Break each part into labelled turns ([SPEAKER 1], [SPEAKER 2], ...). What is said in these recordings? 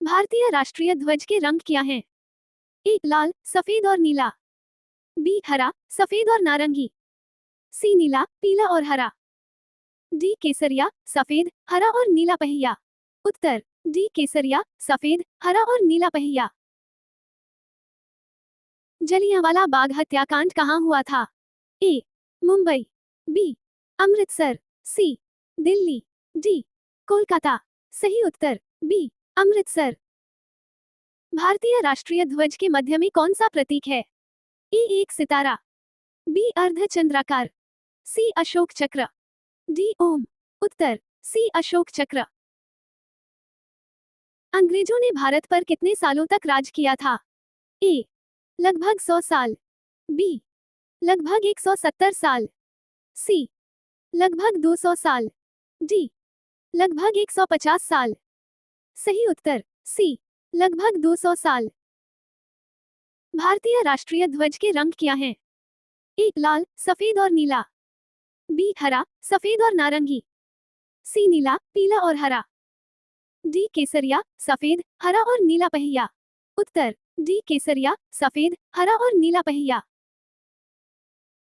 [SPEAKER 1] भारतीय राष्ट्रीय ध्वज के रंग क्या हैं? ए लाल, सफेद और नीला। बी हरा, सफेद और नारंगी। सी नीला, पीला और हरा। डी केसरिया, सफेद, हरा और नीला पहिया। उत्तर डी केसरिया, सफेद, हरा और नीला पहिया। जलियांवाला बाग हत्याकांड कहाँ हुआ था? ए मुंबई, बी अमृतसर, सी दिल्ली, डी कोलकाता। सही उत्तर बी अमृतसर। भारतीय राष्ट्रीय ध्वज के मध्य में कौन सा प्रतीक है? ए एक सितारा, बी अर्धचंद्राकार, सी अशोक चक्र, डी ओम। उत्तर सी अशोक चक्र। अंग्रेजों ने भारत पर कितने सालों तक राज किया था? ए लगभग 100 साल, बी लगभग 170 साल, सी लगभग 200 साल, डी लगभग 150 साल। सही उत्तर सी लगभग 200 साल। भारतीय राष्ट्रीय ध्वज के रंग क्या हैं? ए लाल, सफेद और नीला, बी हरा, सफेद और नारंगी, सी नीला, पीला और हरा, डी केसरिया, सफेद, हरा और नीला पहिया। उत्तर डी केसरिया, सफेद, हरा और नीला पहिया।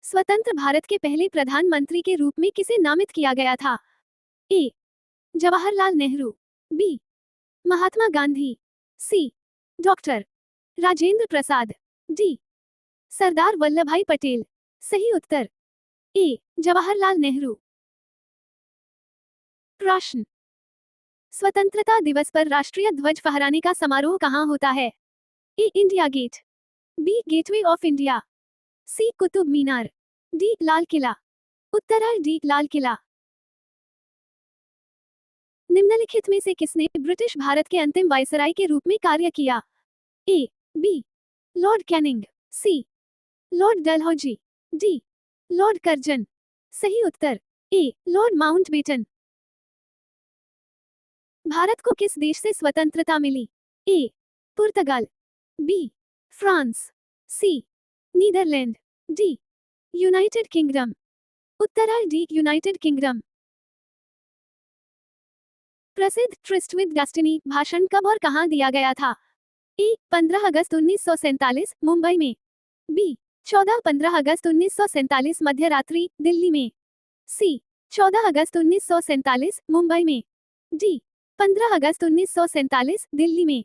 [SPEAKER 1] स्वतंत्र भारत के पहले प्रधानमंत्री के रूप में किसे नामित किया गया था? ए जवाहरलाल नेहरू, बी महात्मा गांधी, सी डॉक्टर राजेंद्र प्रसाद, डी सरदार वल्लभभाई पटेल। सही उत्तर ए जवाहरलाल नेहरू। प्रश्न, स्वतंत्रता दिवस पर राष्ट्रीय ध्वज फहराने का समारोह कहाँ होता है? A India Gate, B Gateway of India, C Qutub Minar, D Lal Qila. उत्तर है डी लाल किला। निम्नलिखित में से किसने ब्रिटिश भारत के अंतिम वायसराय के रूप में कार्य किया? A B Lord Canning, C Lord Dalhousie, D Lord Curzon. सही उत्तर ए लॉर्ड माउंटबेटन। भारत को किस देश से स्वतंत्रता मिली? ए पुर्तगाल, B France, C Netherland, D United Kingdom. उत्तर है डी यूनाइटेड किंगडम। प्रसिद्ध ट्रिस्ट विद डेस्टिनी भाषण कब और कहां दिया गया था? ए 15 अगस्त 1947 मुंबई में, बी 14-15 अगस्त 1947 मध्य रात्रि दिल्ली में, सी 14 अगस्त 1947 मुंबई में, डी 15 अगस्त 1947 दिल्ली में।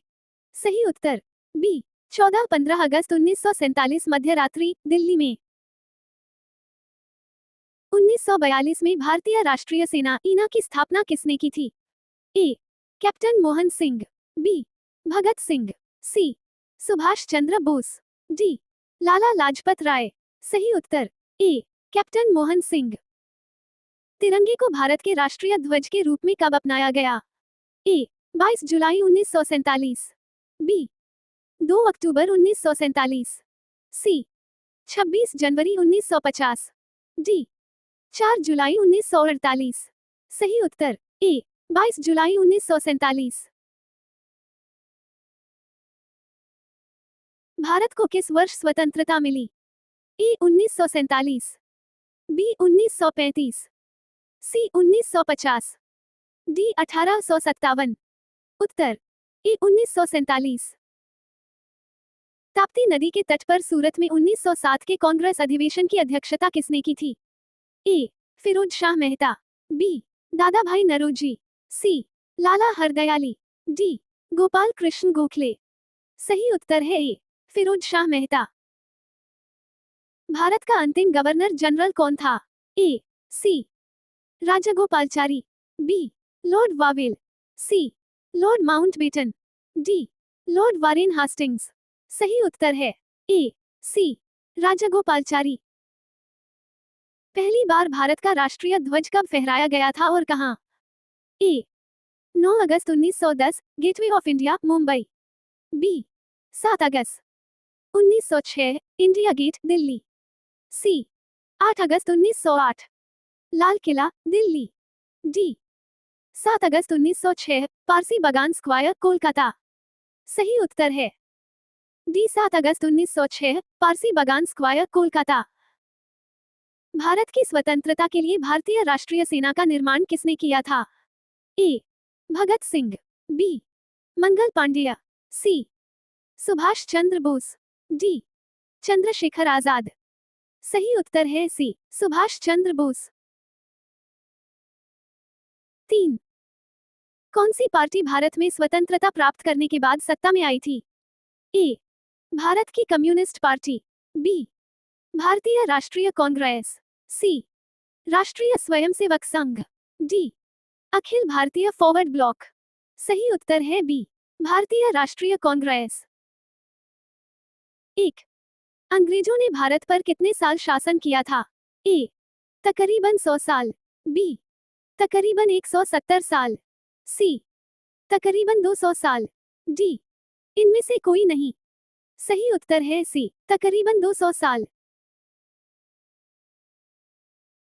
[SPEAKER 1] सही उत्तर बी 14-15 अगस्त 1947 मध्य रात्रि दिल्ली में। 1942 में भारतीय राष्ट्रीय सेना ईना की स्थापना किसने की थी? A captain Mohan Singh, B Bhagat Singh, C Subhash Chandra Bose, D Lala Lajpat Rai. सही उत्तर ए कैप्टन मोहन सिंह। तिरंगे को भारत के राष्ट्रीय ध्वज के रूप में कब अपनाया गया? ए 22 जुलाई 1947, बी 2 अक्टूबर 1947, सी 26 जनवरी 1950, डी 4 जुलाई 1948। सही उत्तर ए 22 जुलाई 1947। भारत को किस वर्ष स्वतंत्रता मिली? ए 1947, बी 1935, सी 1950, डी 1857। उत्तर ए 1947। ताप्ती नदी के तट पर सूरत में 1907 के कांग्रेस अधिवेशन की अध्यक्षता किसने की थी? ए फिरोज शाह मेहता, बी दादा भाई नरोजी, सी लाला हरदयाली, डी गोपाल कृष्ण गोखले। सही उत्तर है ए फिरोज शाह मेहता। भारत का अंतिम गवर्नर जनरल कौन था? A C Rajagopalachari, B lord Wavell, C lord Mountbatten, D lord Warren Hastings. सही उत्तर है ए सी राजागोपालचारी। पहली बार भारत का राष्ट्रीय ध्वज कब फहराया गया था और कहां? ए 9 अगस्त 1910 Gateway of India Mumbai, B 7 अगस्त 1906 इंडिया गेट दिल्ली, सी 8 अगस्त 1908 लाल किला दिल्ली, डी 7 अगस्त 1906 पारसी बागान स्क्वायर कोलकाता। सही उत्तर है डी 7 अगस्त 1906 पारसी बागान स्क्वायर कोलकाता। भारत की स्वतंत्रता के लिए भारतीय राष्ट्रीय सेना का निर्माण किसने किया था? ए भगत सिंह, बी मंगल पांड्या। सी सुभाष चंद्र बोस। डी चंद्रशेखर आजाद। सही उत्तर है सी सुभाष चंद्र बोस। 3 कौन सी पार्टी भारत में स्वतंत्रता प्राप्त करने के बाद सत्ता में आई थी? ए भारत की कम्युनिस्ट पार्टी। बी भारतीय राष्ट्रीय कांग्रेस। सी राष्ट्रीय Swayamsevak Sangh. D Akhil Bharatiya forward block. सही उत्तर है बी भारतीय राष्ट्रीय कांग्रेस। 1 अंग्रेजों ने भारत पर कितने साल शासन किया था? ए तकरीबन 100 साल। बी तकरीबन 170 साल। सी तकरीबन 200 साल। डी इनमें से कोई नहीं। सही उत्तर है सी तकरीबन 200 साल।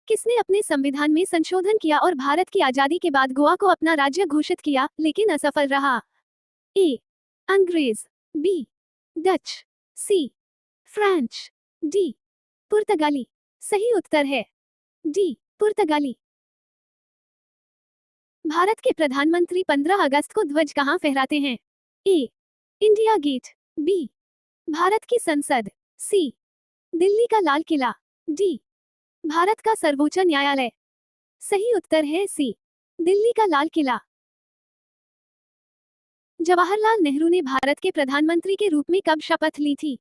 [SPEAKER 1] किसने अपने संविधान में संशोधन किया और भारत की आजादी के बाद गोवा को अपना राज्य घोषित किया लेकिन असफल रहा? ए अंग्रेज। B Dutch. C French. D पुर्तगाली। सही उत्तर है डी पुर्तगाली। भारत के प्रधानमंत्री 15 अगस्त को ध्वज कहां फहराते हैं? ए इंडिया गेट। बी भारत की संसद। सी दिल्ली का लाल किला। डी भारत का सर्वोच्च न्यायालय। सही उत्तर है सी दिल्ली का लाल किला। जवाहरलाल नेहरू ने भारत के प्रधानमंत्री के रूप में कब शपथ ली थी?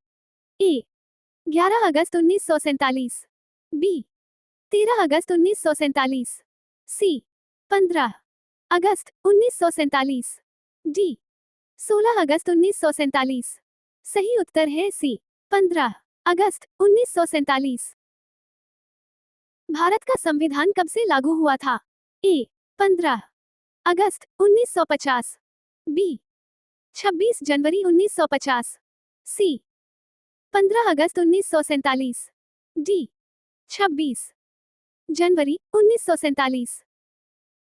[SPEAKER 1] ए 11 अगस्त 1947। बी 13 अगस्त 1947। सी 15 अगस्त 1947। डी 16 अगस्त 1947। सही उत्तर है सी 15 अगस्त 1947। भारत का संविधान कब से लागू हुआ था? ए 15 अगस्त 1950। बी 26 जनवरी 1950। सी 15 अगस्त 1947। डी 26 जनवरी 1947।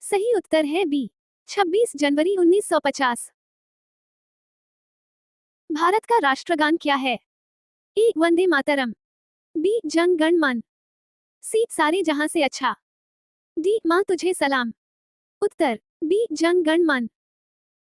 [SPEAKER 1] सही उत्तर है बी 26 जनवरी 1950। भारत का राष्ट्रगान क्या है? ए वंदे मातरम। बी जन गण मन। सी सारे जहां से अच्छा। डी मां तुझे सलाम। उत्तर बी जन गण मन।